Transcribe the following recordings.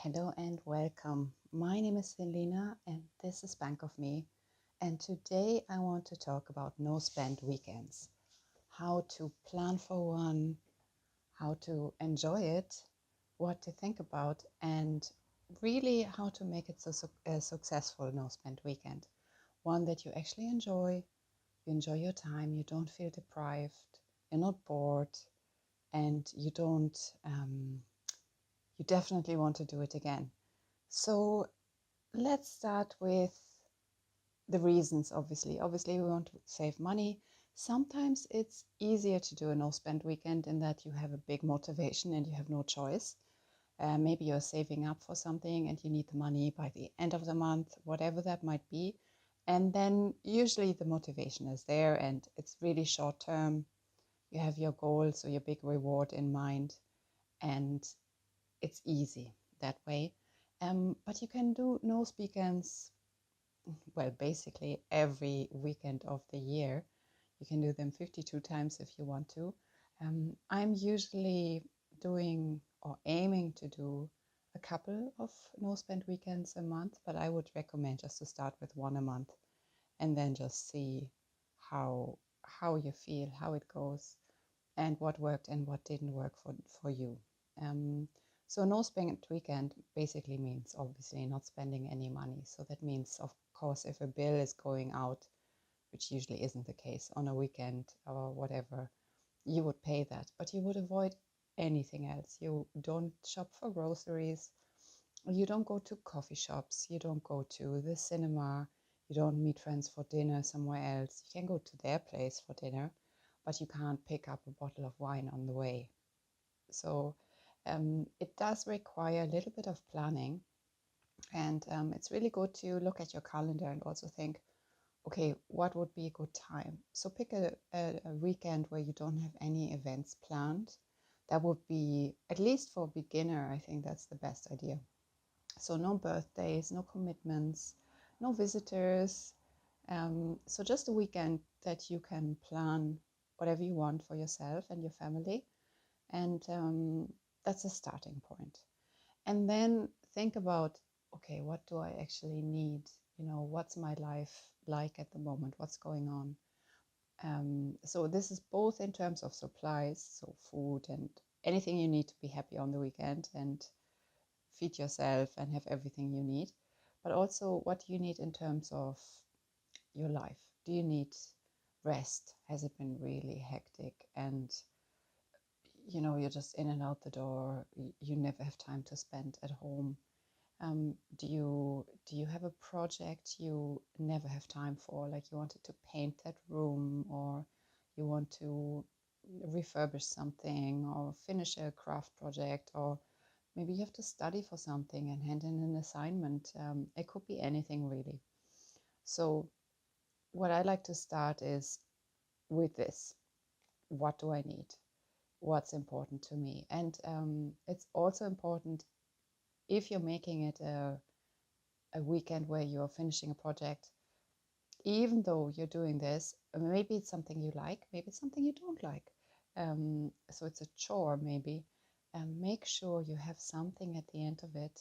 Hello and welcome. My name is Selena and this is Bank of Me. And today I want to talk about no spend weekends. How to plan for one, how to enjoy it, what to think about, and really how to make it a successful no spend weekend. One that you actually enjoy, you enjoy your time, you don't feel deprived, you're not bored, and you definitely want to do it again. So let's start with the reasons, obviously. Obviously, we want to save money. Sometimes it's easier to do a no spend weekend in that you have a big motivation and you have no choice. Maybe you're saving up for something and you need the money by the end of the month, whatever that might be. And then usually the motivation is there and it's really short term. You have your goals or your big reward in mind, and it's easy that way. But you can do no weekends, well, basically every weekend of the year. You can do them 52 times if you want to. I'm usually doing or aiming to do a couple of no spend weekends a month, but I would recommend just to start with one a month and then just see how you feel, how it goes, and what worked and what didn't work for you. Um, so no spend weekend basically means obviously not spending any money. So that means, of course, if a bill is going out, which usually isn't the case on a weekend or whatever, you would pay that, but you would avoid anything else. You don't shop for groceries, you don't go to coffee shops, you don't go to the cinema, you don't meet friends for dinner somewhere else. You can go to their place for dinner, but you can't pick up a bottle of wine on the way. So it does require a little bit of planning, and it's really good to look at your calendar and also think, okay, what would be a good time? So pick a weekend where you don't have any events planned. That would be, at least for a beginner, I think that's the best idea. So no birthdays, no commitments, no visitors. So just a weekend that you can plan whatever you want for yourself and your family. And that's a starting point. And then think about, okay, what do I actually need? What's my life like at the moment? What's going on? So this is both in terms of supplies, so food and anything you need to be happy on the weekend and feed yourself and have everything you need, but also what do you need in terms of your life? Do you need rest? Has it been really hectic and you're just in and out the door, you never have time to spend at home? Do you have a project you never have time for, like you wanted to paint that room, or you want to refurbish something or finish a craft project, or maybe you have to study for something and hand in an assignment? It could be anything really. So what I like to start is with this: what do I need? What's important to me? And it's also important, if you're making it a weekend where you're finishing a project, even though you're doing this, maybe it's something you like, maybe it's something you don't like. So it's a chore maybe. Make sure you have something at the end of it,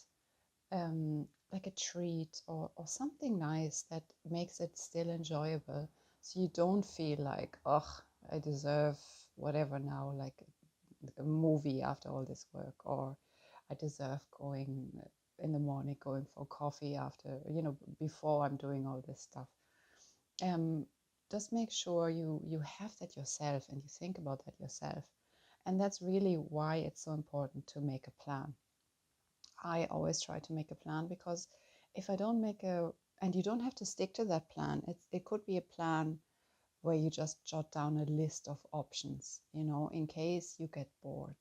like a treat or something nice that makes it still enjoyable. So you don't feel like, oh, I deserve whatever now, like a movie after all this work, or I deserve going in the morning, going for coffee after, before I'm doing all this stuff. Um, just make sure you have that yourself and you think about that yourself. And that's really why it's so important to make a plan. I always try to make a plan, because if I don't make and you don't have to stick to that plan. It could be a plan where you just jot down a list of options, in case you get bored,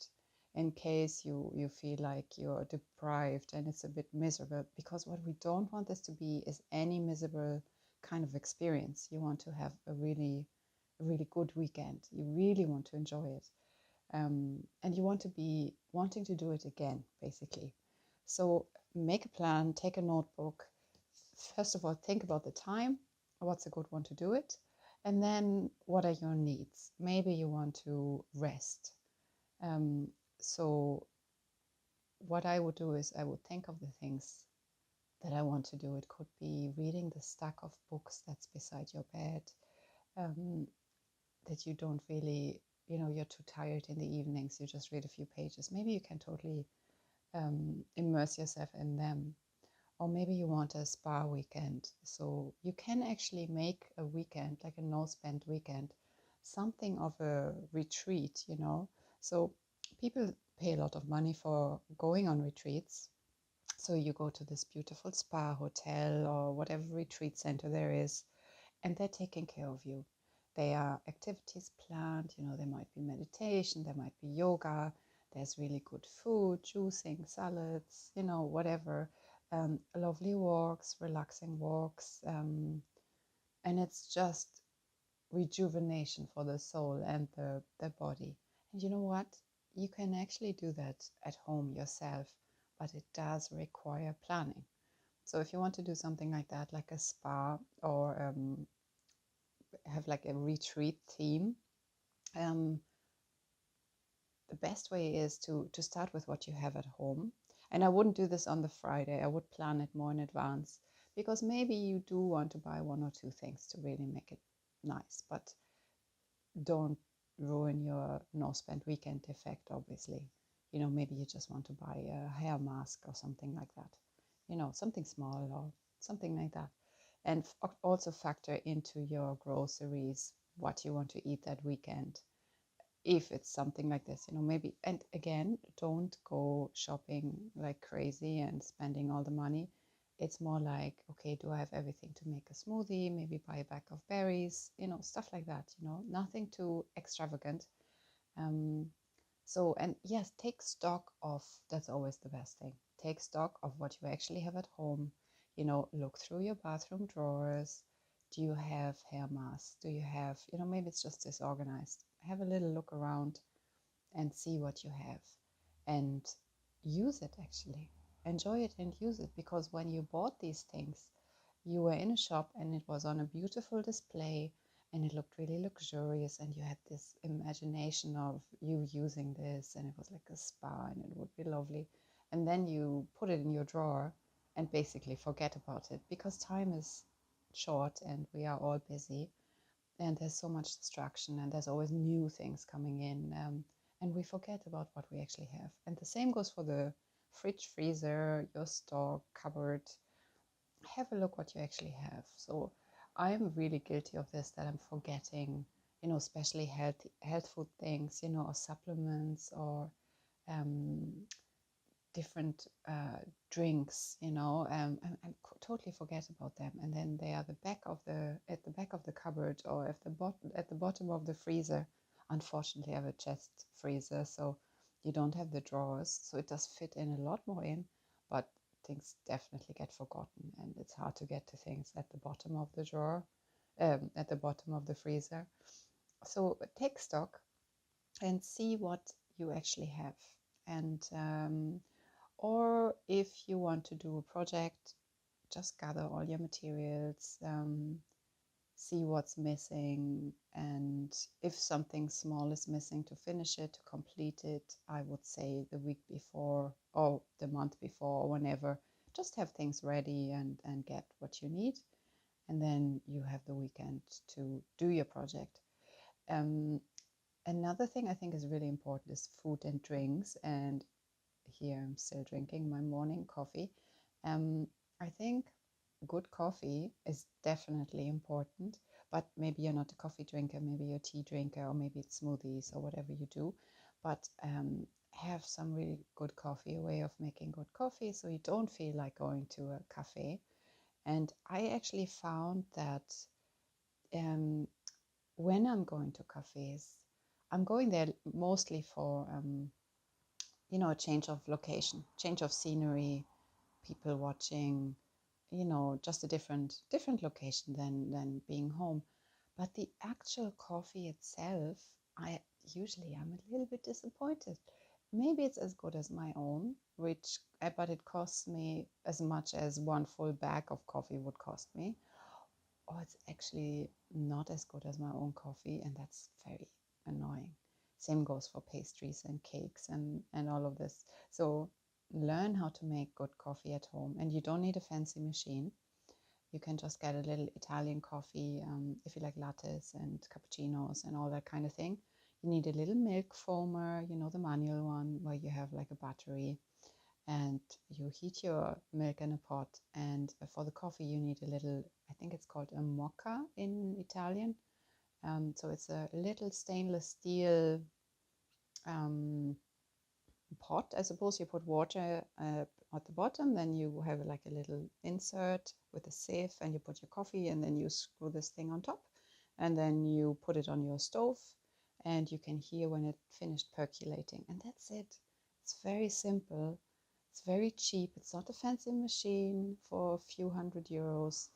in case you feel like you're deprived and it's a bit miserable. Because what we don't want this to be is any miserable kind of experience. You want to have a really good weekend. You really want to enjoy it. And you want to be wanting to do it again, basically. So make a plan, take a notebook. First of all, think about the time, what's a good one to do it, and then what are your needs? Maybe you want to rest. So what I would do is I would think of the things that I want to do. It could be reading the stack of books that's beside your bed, um, that you don't really, you're too tired in the evenings, you just read a few pages. Maybe you can totally immerse yourself in them. Or maybe you want a spa weekend. So you can actually make a weekend, like a no-spend weekend, something of a retreat. So people pay a lot of money for going on retreats. So you go to this beautiful spa hotel or whatever retreat center there is, and they're taking care of you. There are activities planned, there might be meditation, there might be yoga, there's really good food, juicing, salads, whatever. Lovely walks, relaxing walks. And it's just rejuvenation for the soul and the body. And you know what? You can actually do that at home yourself, but it does require planning. So if you want to do something like that, like a spa or have like a retreat theme, um, the best way is to start with what you have at home. And I wouldn't do this on the Friday. I would plan it more in advance, because maybe you do want to buy one or two things to really make it nice, but don't ruin your no spend weekend effect, obviously. Maybe you just want to buy a hair mask or something like that, something small or something like that. And also factor into your groceries what you want to eat that weekend. If it's something like this, maybe, and again, don't go shopping like crazy and spending all the money. It's more like, okay, do I have everything to make a smoothie? Maybe buy a bag of berries, stuff like that, nothing too extravagant. Um, so, and yes, take stock of, that's always the best thing. Take stock of what you actually have at home. Look through your bathroom drawers. Do you have hair masks? Do you have, maybe it's just disorganized. Have a little look around and see what you have and use it actually. Enjoy it and use it, because when you bought these things, you were in a shop and it was on a beautiful display and it looked really luxurious, and you had this imagination of you using this, and it was like a spa and it would be lovely. And then you put it in your drawer and basically forget about it, because time is short and we are all busy and there's so much distraction and there's always new things coming in, and we forget about what we actually have. And the same goes for the fridge, freezer, your store, cupboard. Have a look what you actually have. So I'm really guilty of this, that I'm forgetting, especially health food things, or supplements, or um, different drinks, totally forget about them, and then they are at the back of the cupboard, or at the bottom of the freezer. Unfortunately, I have a chest freezer, so you don't have the drawers, so it does fit in a lot more in, but things definitely get forgotten, and it's hard to get to things at the bottom of the drawer, at the bottom of the freezer. So take stock and see what you actually have, and or if you want to do a project, just gather all your materials, see what's missing, and if something small is missing to finish it, to complete it, I would say the week before or the month before or whenever, just have things ready and get what you need. And then you have the weekend to do your project. Um, Another thing I think is really important is food and drinks. And here I'm still drinking my morning coffee. Um, I think good coffee is definitely important, but maybe you're not a coffee drinker, maybe you're a tea drinker, or maybe it's smoothies or whatever you do. But have some really good coffee, a way of making good coffee, so you don't feel like going to a cafe. And I actually found that um, when I'm going to cafes, I'm going there mostly for a change of location, change of scenery, people watching, just a different location than being home. But the actual coffee itself, I usually am a little bit disappointed. Maybe it's as good as my own, which but it costs me as much as one full bag of coffee would cost me. Or it's actually not as good as my own coffee, and that's very annoying. Same goes for pastries and cakes and all of this. So learn how to make good coffee at home. And you don't need a fancy machine. You can just get a little Italian coffee, if you like lattes and cappuccinos and all that kind of thing. You need a little milk foamer, you know, the manual one where you have like a battery, and you heat your milk in a pot. And for the coffee, you need a little, I think it's called a mocha in Italian. So it's a little stainless steel pot. I suppose you put water at the bottom, then you have like a little insert with a sieve, and you put your coffee, and then you screw this thing on top, and then you put it on your stove, and you can hear when it finished percolating, and that's it. It's very simple. It's very cheap. It's not a fancy machine for a few €100,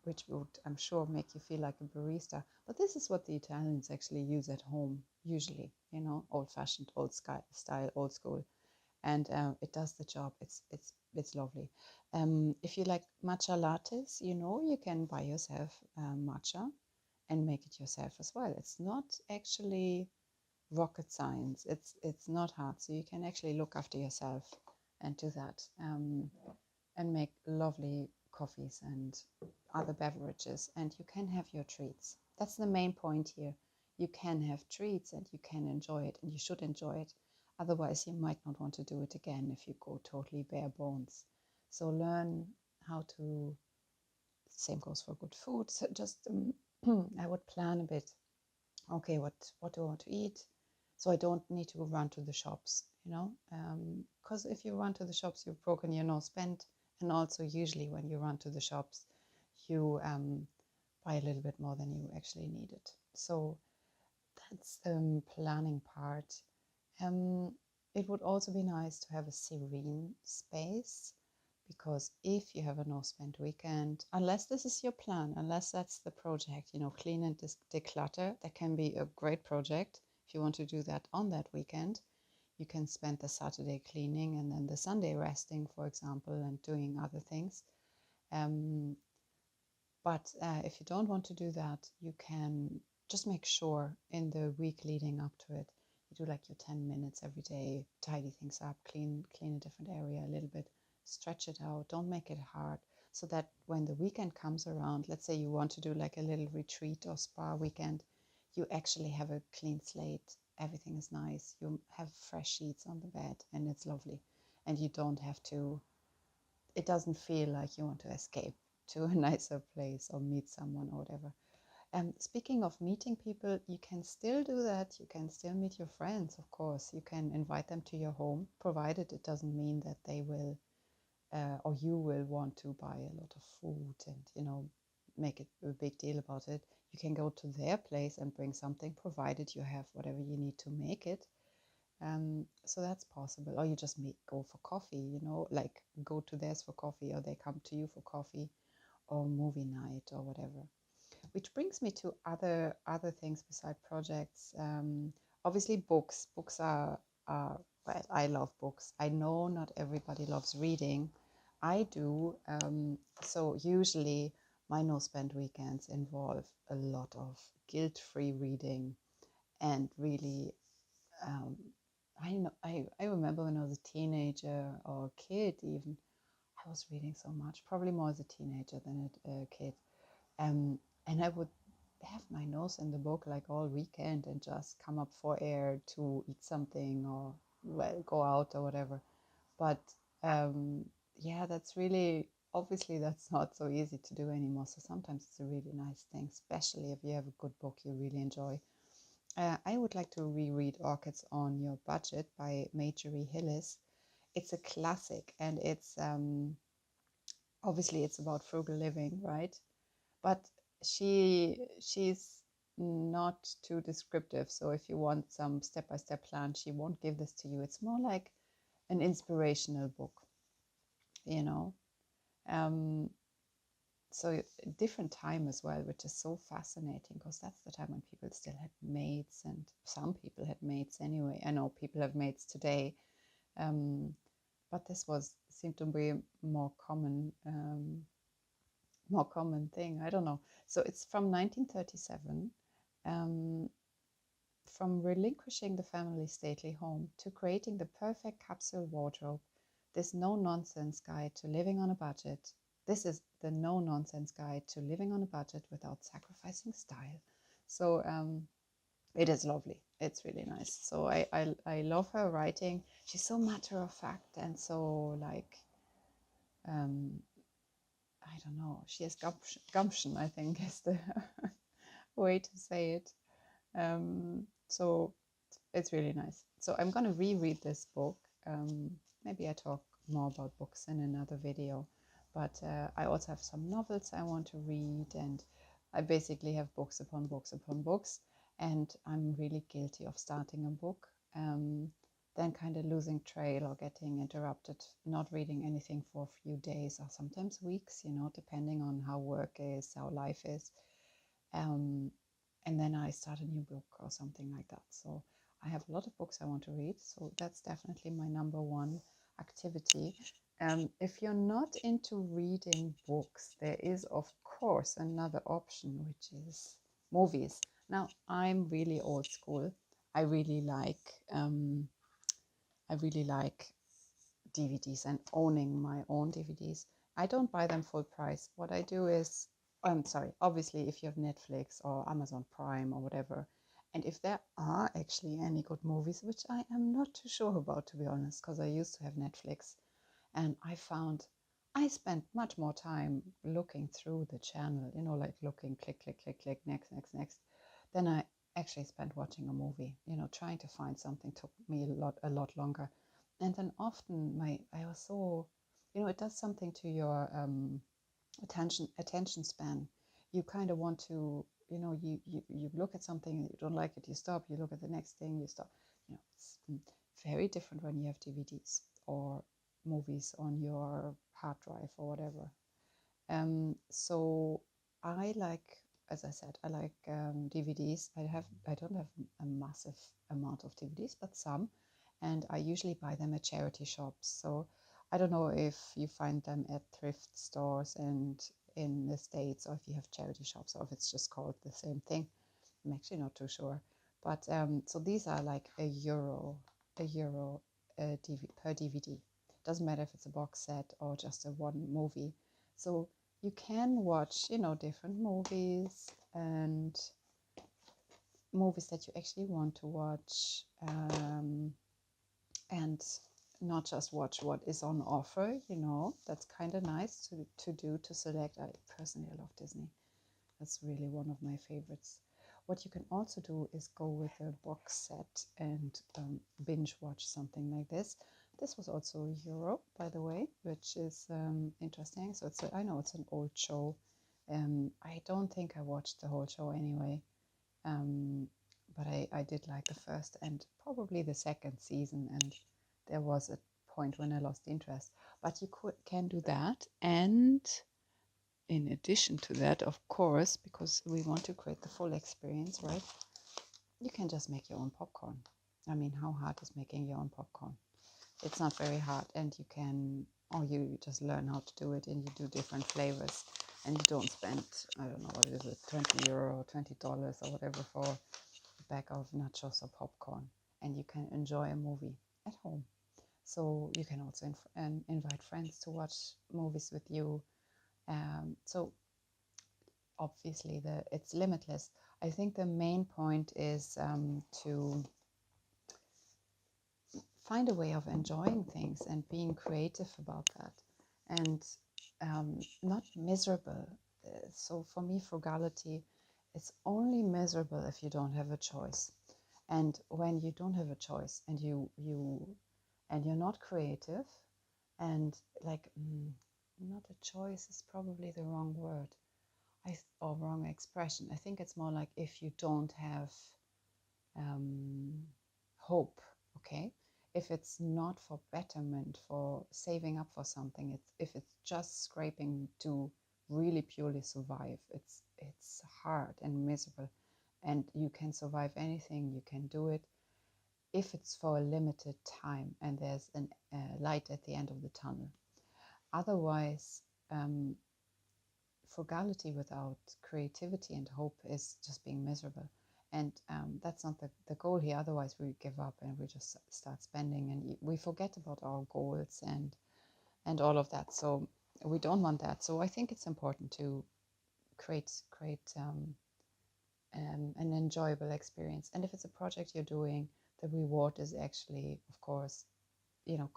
which would, I'm sure, make you feel like a barista. But this is what the Italians actually use at home, usually, you know, old-fashioned, style, old school, and it does the job. It's lovely. If you like matcha lattes, you know, you can buy yourself matcha and make it yourself as well. It's not actually rocket science. It's not hard. So you can actually look after yourself and do that, and make lovely coffees and other beverages, and you can have your treats. That's the main point here. You can have treats and you can enjoy it, and you should enjoy it. Otherwise, you might not want to do it again if you go totally bare bones. So learn how to. Same goes for good food. So just I would plan a bit. Okay, what do I want to eat? So I don't need to run to the shops, you know, because if you run to the shops, you've broken your no spend. And also, usually when you run to the shops, you buy a little bit more than you actually needed. So that's the planning part. It would also be nice to have a serene space, because if you have a no spend weekend, unless this is your plan, unless that's the project, you know, clean and declutter, that can be a great project. If you want to do that on that weekend, you can spend the Saturday cleaning and then the Sunday resting, for example, and doing other things. But if you don't want to do that, you can just make sure in the week leading up to it, you do like your 10 minutes every day, tidy things up, clean a different area a little bit, stretch it out, don't make it hard, so that when the weekend comes around, let's say you want to do like a little retreat or spa weekend, you actually have a clean slate, everything is nice, you have fresh sheets on the bed, and it's lovely, and you don't have to, it doesn't feel like you want to escape to a nicer place or meet someone or whatever. Speaking of meeting people, you can still do that. You can still meet your friends, of course. You can invite them to your home, provided it doesn't mean that they will or you will want to buy a lot of food and, you know, make it a big deal about it. You can go to their place and bring something, provided you have whatever you need to make it. So that's possible. Or you just go for coffee, you know, like go to theirs for coffee, or they come to you for coffee, or movie night, or whatever. Which brings me to other things beside projects. Obviously, books. Books are well, I love books. I know not everybody loves reading. I do. So usually my no spend weekends involve a lot of guilt-free reading, and really, um, I remember when I was a teenager or a kid even, I was reading so much, probably more as a teenager than a kid. And I would have my nose in the book like all weekend and just come up for air to eat something or, well, go out or whatever. But yeah, that's really, obviously, that's not so easy to do anymore. So sometimes it's a really nice thing, especially if you have a good book you really enjoy. I would like to reread Orchids on Your Budget by Marjorie Hillis. It's a classic, and it's obviously it's about frugal living, right? But she's not too descriptive. So if you want some step-by-step plan, she won't give this to you. It's more like an inspirational book, you know. Um, so a different time as well, which is so fascinating, because that's the time when people still had maids, and some people had maids anyway. I know people have maids today, but this seemed to be more common thing. I don't know. So it's from 1937. Um, from relinquishing the family stately home to creating the perfect capsule wardrobe, this no-nonsense guide to living on a budget. This is the no-nonsense guide to living on a budget without sacrificing style. So it is lovely. It's really nice. So I love her writing. She's so matter of fact and so like, I don't know. She has gumption, I think is the way to say it. So it's really nice. So I'm going to reread this book. Maybe I talk more about books in another video, but I also have some novels I want to read, and I basically have books upon books upon books, and I'm really guilty of starting a book, then kind of losing trail or getting interrupted, not reading anything for a few days or sometimes weeks, depending on how work is, how life is. And then I start a new book or something like that. So I have a lot of books I want to read. So that's definitely my number one activity. If you're not into reading books, there is of course another option, which is movies. Now I'm really old school. I really like DVDs and owning my own DVDs. I don't buy them full price. What I do is, I'm sorry, obviously, if you have Netflix or Amazon Prime or whatever, and if there are actually any good movies, which I am not too sure about, to be honest, because I used to have Netflix, and I found I spent much more time looking through the channel, like looking, click, click, click, click, next, next, next, than I actually spent watching a movie. Trying to find something took me a lot longer. And then often I was so, it does something to your attention span. You kind of want to, you look at something, you don't like it, you stop, you look at the next thing, you stop. It's very different when you have DVDs or movies on your hard drive or whatever. So I like, as I said, I like DVDs. I don't have a massive amount of DVDs, but some, and I usually buy them at charity shops. So I don't know if you find them at thrift stores and in the States, or if you have charity shops, or if it's just called the same thing. I'm actually not too sure. But so these are like a euro per DVD. Doesn't matter if it's a box set or just a one movie. So you can watch, different movies and movies that you actually want to watch, and not just watch what is on offer. That's kind of nice to do, to select. I personally love Disney. That's really one of my favorites. What you can also do is go with a box set and binge watch something like this. This was also Europe, by the way, which is interesting. So I know it's an old show. I don't think I watched the whole show anyway, but I did like the first and probably the second season. And there was a point when I lost interest. But you can do that, and in addition to that, of course, because we want to create the full experience, right? You can just make your own popcorn. I mean, how hard is making your own popcorn? It's not very hard, and or you just learn how to do it, and you do different flavors, and you don't spend, I don't know, what is it, €20 or $20 or whatever for a bag of nachos or popcorn, and you can enjoy a movie at home. So you can also invite friends to watch movies with you. So obviously it's limitless. I think the main point is to find a way of enjoying things and being creative about that, and not miserable. So for me, frugality is only miserable if you don't have a choice. And when you don't have a choice, and you're not creative, and like not a choice is probably the wrong word, or wrong expression. I think it's more like if you don't have hope, okay? If it's not for betterment, for saving up for something, if it's just scraping to really purely survive, it's hard and miserable. And you can survive anything, you can do it if it's for a limited time and there's a light at the end of the tunnel. Otherwise, frugality without creativity and hope is just being miserable. And that's not the goal here. Otherwise, we give up and we just start spending, and we forget about our goals and all of that. So we don't want that. So I think it's important to create an enjoyable experience. And if it's a project you're doing, the reward is actually, of course,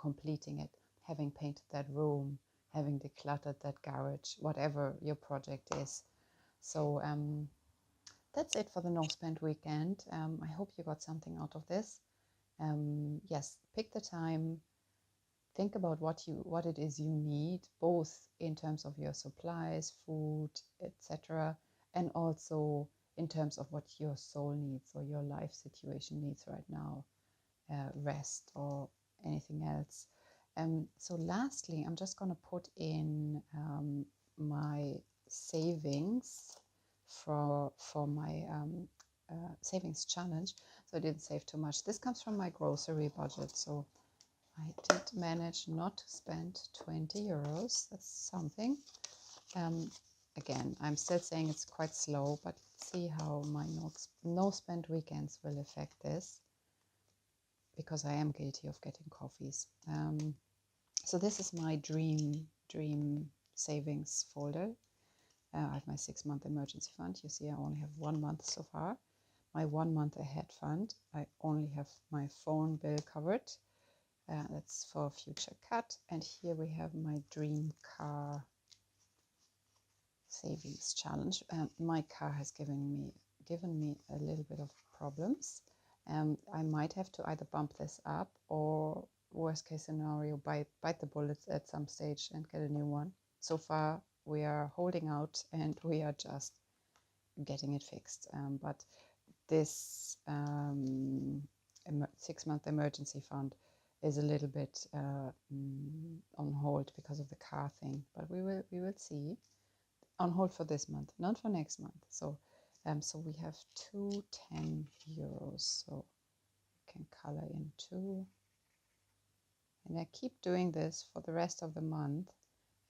completing it, having painted that room, having decluttered that garage, whatever your project is. So that's it for the no spend weekend. I hope you got something out of this. Yes, pick the time, think about what it is you need, both in terms of your supplies, food, etc., and also in terms of what your soul needs or your life situation needs right now, rest or anything else. So lastly, I'm just going to put in my savings for my savings challenge. So I didn't save too much. This comes from my grocery budget. So I did manage not to spend 20 euros. That's something. Again, I'm still saying it's quite slow, but let's see how my no spend weekends will affect this, because I am guilty of getting coffees. So this is my dream savings folder. I have my 6-month emergency fund. You see, I only have 1 month so far. My 1 month ahead fund, I only have my phone bill covered. That's for future cut. And here we have my dream car savings challenge. My car has given me a little bit of problems. I might have to either bump this up, or worst case scenario, bite the bullets at some stage and get a new one. So far we are holding out and we are just getting it fixed. But this 6-month emergency fund is a little bit on hold because of the car thing, but we will see. On hold for this month, not for next month. So so we have 210 euros. So you can color in 2, and I keep doing this for the rest of the month,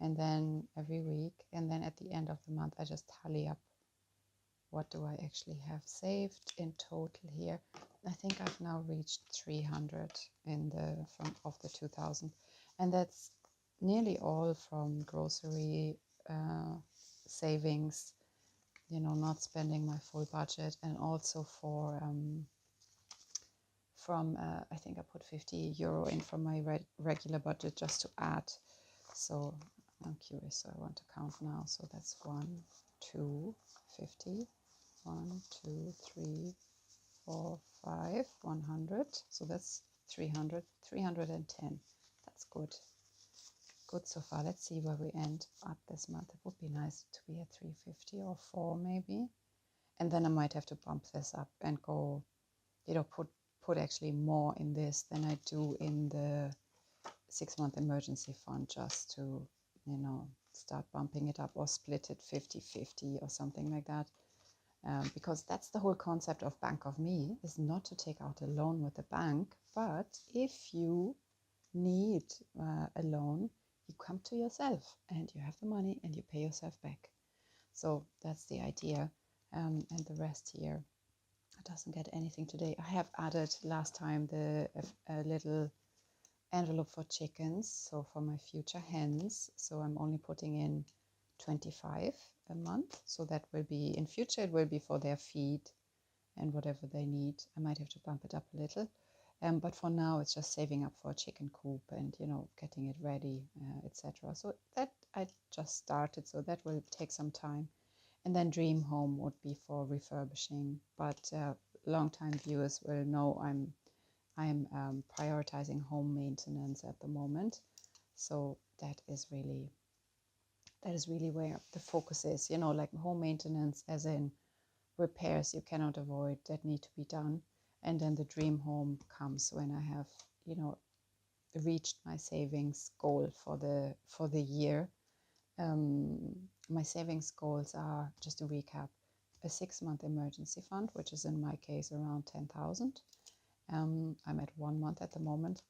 and then every week, and then at the end of the month I just tally up what do I actually have saved in total here. I think I've now reached 300 of the 2000, and that's nearly all from grocery savings, not spending my full budget, and also from I think I put 50 euro in from my regular budget just to add. So I'm curious, so I want to count now. So that's 1, 2, 50, 1, 2, 3, 4, 5, 100. So that's 300, 310. That's good. Good so far. Let's see where we end up this month. It would be nice to be at 350 or 4 maybe. And then I might have to bump this up and go, put actually more in this than I do in the 6-month emergency fund, just to, start bumping it up, or split it 50-50 or something like that. Because that's the whole concept of Bank of Me, is not to take out a loan with the bank, but if you need a loan, you come to yourself and you have the money and you pay yourself back. So that's the idea. And the rest here doesn't get anything today. I have added last time a little envelope for chickens, so for my future hens. So I'm only putting in 25 a month. So that will be, in future, it will be for their feed and whatever they need. I might have to bump it up a little. But for now, it's just saving up for a chicken coop and, getting it ready, etc. So that I just started, so that will take some time. And then Dream Home would be for refurbishing. But long-time viewers will know I am prioritizing home maintenance at the moment. So that is really where the focus is, like home maintenance, as in repairs you cannot avoid that need to be done. And then the dream home comes when I have, reached my savings goal for the year. My savings goals are, just to recap, a 6-month emergency fund, which is in my case around 10,000. I'm at 1 month at the moment.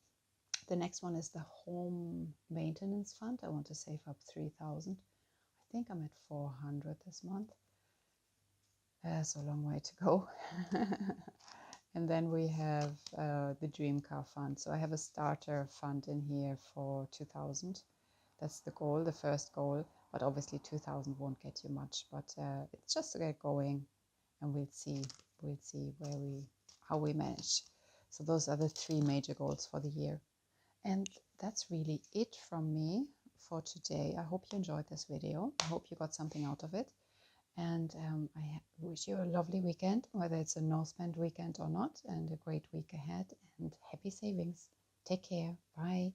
The next one is the home maintenance fund. I want to save up 3,000. I think I'm at 400 this month. So a long way to go. And then we have the dream car fund. So I have a starter fund in here for 2,000. That's the goal, the first goal. But obviously 2,000 won't get you much. But it's just to get going, and we'll see how we manage. So those are the 3 major goals for the year. And that's really it from me for today. I hope you enjoyed this video. I hope you got something out of it. And I wish you a lovely weekend, whether it's a no-spend weekend or not, and a great week ahead, and happy savings. Take care. Bye.